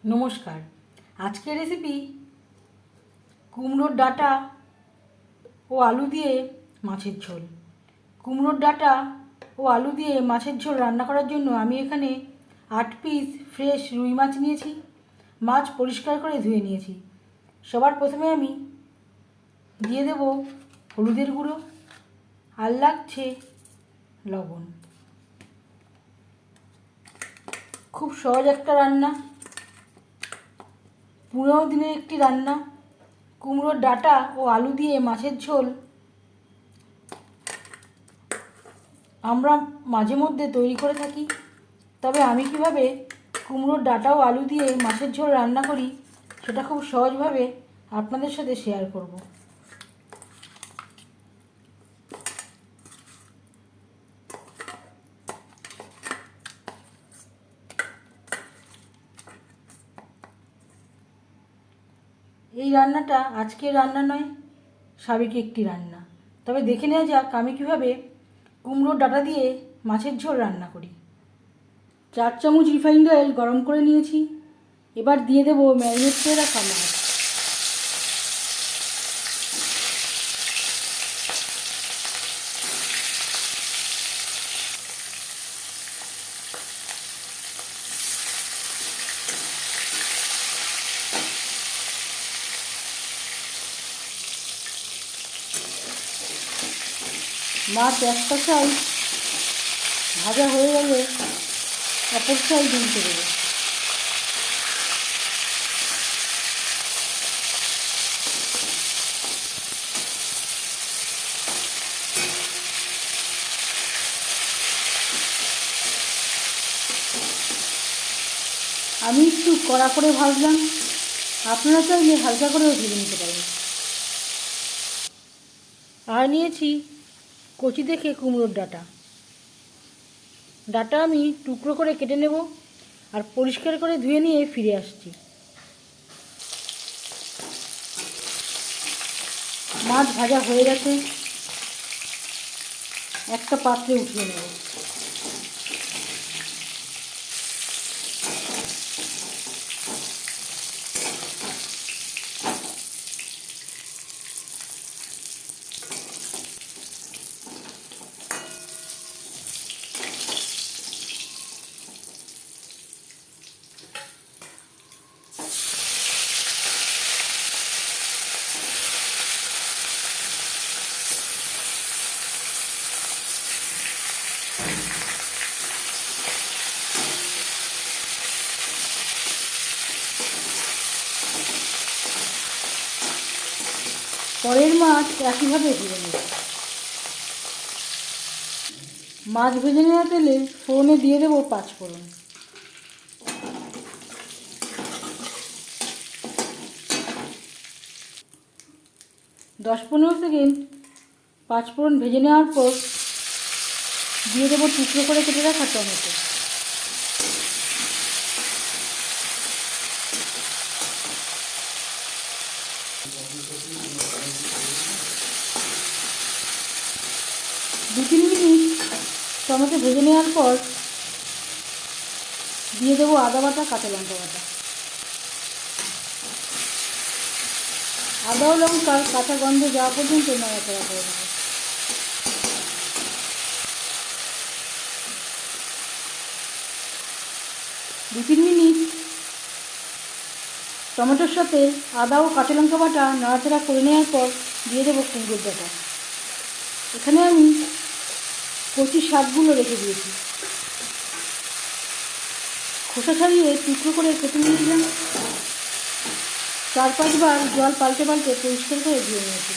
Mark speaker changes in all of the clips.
Speaker 1: নমস্কার। আজকের রেসিপি কুমড়োর ডাঁটা ও আলু দিয়ে মাছের ঝোল। কুমড়োর ডাঁটা ও আলু দিয়ে মাছের ঝোল রান্না করার জন্য আমি এখানে 8 পিস ফ্রেশ রুই মাছ নিয়েছি। মাছ পরিষ্কার করে ধুয়ে নিয়েছি। সবার প্রথমে আমি দিয়ে দেব হলুদের গুঁড়ো, আর লাগছে লবণ। খুব সহজ একটা রান্না, 15 দিনের একটি রান্না। কুমড়োর ডাঁটা ও আলু দিয়ে মাছের ঝোল আমরা মাঝে মধ্যে তৈরি করে থাকি, তবে আমি কিভাবে কুমড়োর ডাঁটা ও আলু দিয়ে মাছের ঝোল রান্না করি সেটা খুব সহজভাবে আপনাদের সাথে শেয়ার করব। এই রান্নাটা আজকের রান্না নয়, সাবেক একটি রান্না। তবে দেখে নেওয়া যাক আমি কীভাবে কুমড়োর ডাঁটা দিয়ে মাছের ঝোল রান্না করি। 4 চামচ রিফাইন্ড অয়েল গরম করে নিয়েছি। এবার দিয়ে দেবো ম্যারিনেট করে রাখা মাছ। মাছ একটা সাইড ভাজা হয়ে গেলে অপর সাইড উল্টে দেবো। আমি একটু কড়া করে ভাজলাম, আপনারা চাইলে হালকা করেও ভেজে নিতে পারেন। আর নিয়েছি কচি দেখে কুমড়োর ডাঁটা। ডাঁটা আমি টুকরো করে কেটে নেব, আর পরিষ্কার করে ধুয়ে নিয়ে ফিরে আসছি। মাছ ভাজা হয়ে গেছে, একটা পাত্রে উঠিয়ে নেব। পরের মাছ একইভাবে ভেজে নেব। মাছ ভেজে নেওয়া তেলে ফোড়নে দিয়ে দেবো 5 ফোড়ন। দশ 15 সেকেন্ড 5 ফোড়ন ভেজে নেওয়ার পর দিয়ে দেবো টুকরো করে কেটে রাখা টমেটো। দু 3 মিনিট টমেটো ভেজে নেওয়ার পর দিয়ে দেবো আদা বাটা, কাঁচা লঙ্কা বাটা। আদা ও লঙ্কার কাঁচা গন্ধ যাওয়া পর্যন্ত নাড়াচাড়া করে দেবো। দু 3 মিনিট টমেটোর সাথে আদা ও কাঁচা লঙ্কা বাটা নাড়াচাড়া করে নেওয়ার পর দিয়ে দেবো কুমড়োর ডাঁটা। এখানে আমি কচি শাকগুলো রেখে দিয়েছি, খোসা ছাড়িয়ে টুকরো করে কেটে নিয়েছিলাম। 4-5 বার জল পাল্টে পাল্টে পরিষ্কার করে ধুয়ে নিয়েছি।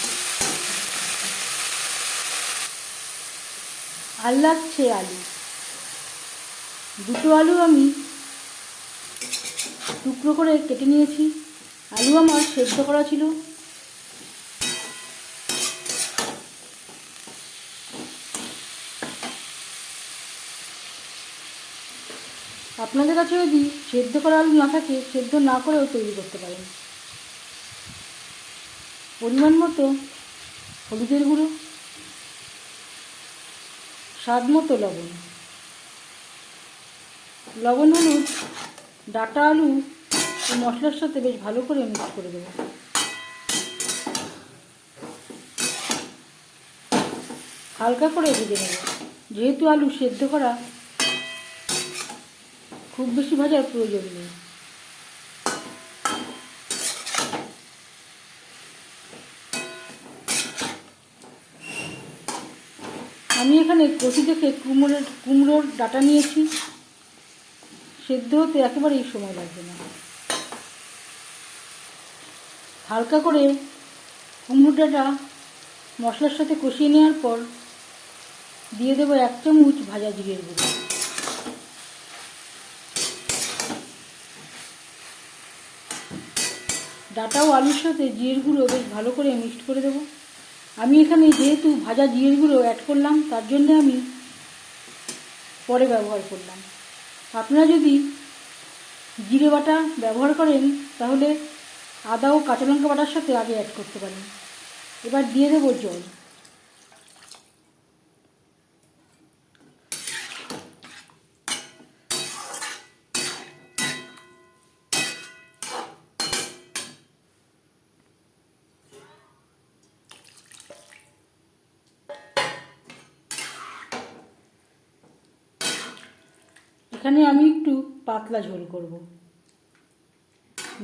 Speaker 1: আর লাগছে আলু। 2টো আলু আমি টুকরো করে কেটে নিয়েছি। আলু আমার সেদ্ধ করা ছিল। আপনাদের কাছে যদি সেদ্ধ করা আলু না থাকে, সেদ্ধ না করেও তৈরি করতে পারেন। পরিমাণ মতো হলুদের গুঁড়ো, স্বাদ মতো লবণ। হলুদ ডাঁটা আলু এই মশলার সাথে বেশ ভালো করে মিক্স করে দেবো। হালকা করে ভেজে নেব, যেহেতু আলু সেদ্ধ করা, খুব বেশি ভাজার প্রয়োজন নেই। আমি এখানে কচি দেখে কুমড়োর ডাঁটা নিয়েছি, সেদ্ধ হতে একেবারেই সময় লাগবে না। হালকা করে কুমড়োর ডাঁটা মশলার সাথে কষিয়ে নেওয়ার পর দিয়ে দেবো 1 চামচ ভাজা জিরের গুঁড়ো। ডাঁটা ও আলুর সাথে জিরের গুঁড়ো বেশ ভালো করে মিক্সড করে দেবো। আমি এখানে যেহেতু ভাজা জিরের গুঁড়ো অ্যাড করলাম, তার জন্য আমি পরে ব্যবহার করলাম। আপনারা যদি জিরে বাটা ব্যবহার করেন তাহলে আদা ও কাঁচা লঙ্কা বাটার সাথে আগে অ্যাড করতে পারেন। এবার দিয়ে দেবো জল। এখানে আমি একটু পাতলা ঝোল করব,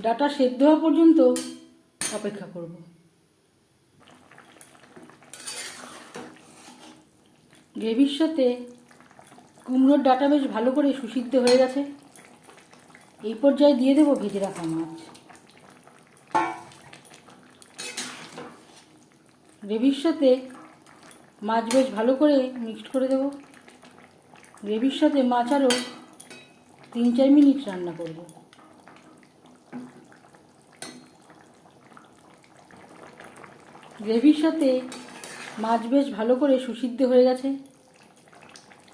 Speaker 1: ডাঁটা সেদ্ধ হওয়া পর্যন্ত অপেক্ষা করব। গ্রেভির সাথে কুমড়োর ডাঁটা বেশ ভালো করে সুসিদ্ধ হয়ে গেছে। এই পর্যায়ে দিয়ে দেবো ভেজে রাখা মাছ। গ্রেভির সাথে মাছ বেশ ভালো করে মিক্সড করে দেবো। গ্রেভির সাথে মাছ আরও 3-4 মিনিট রান্না করব। গ্রেভির সাথে মাছ বেশ ভালো করে সুসিদ্ধ হয়ে গেছে।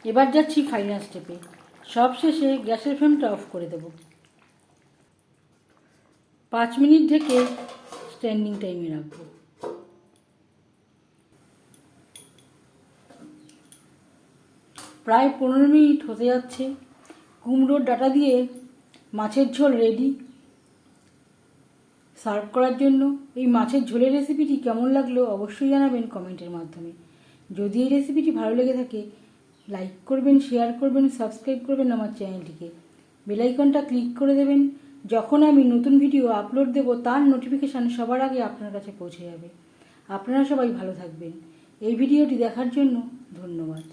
Speaker 1: এবার যাচ্ছি ফাইনাল স্টেপে। সব শেষে গ্যাসের ফ্লেমটা অফ করে দেব। 5 মিনিট ঢেকে স্ট্যান্ডিং টাইমে রাখবো। প্রায় 15 মিনিট হতে যাচ্ছে। কুমড়োর ডাঁটা দিয়ে মাছের ঝোল রেডি সার্ভ করার জন্য। এই মাছের ঝোলের রেসিপিটি কেমন লাগলো অবশ্যই জানাবেন কমেন্টের মাধ্যমে। যদি এই রেসিপিটি ভালো লেগে থাকে লাইক করবেন, শেয়ার করবেন, সাবস্ক্রাইব করবেন আমার চ্যানেলটিকে। বেল আইকনটা ক্লিক করে দেবেন। যখন আমি নতুন ভিডিও আপলোড দেব তার নোটিফিকেশান সবার আগে আপনার কাছে পৌঁছে যাবে। আপনারা সবাই ভালো থাকবেন। এই ভিডিওটি দেখার জন্য ধন্যবাদ।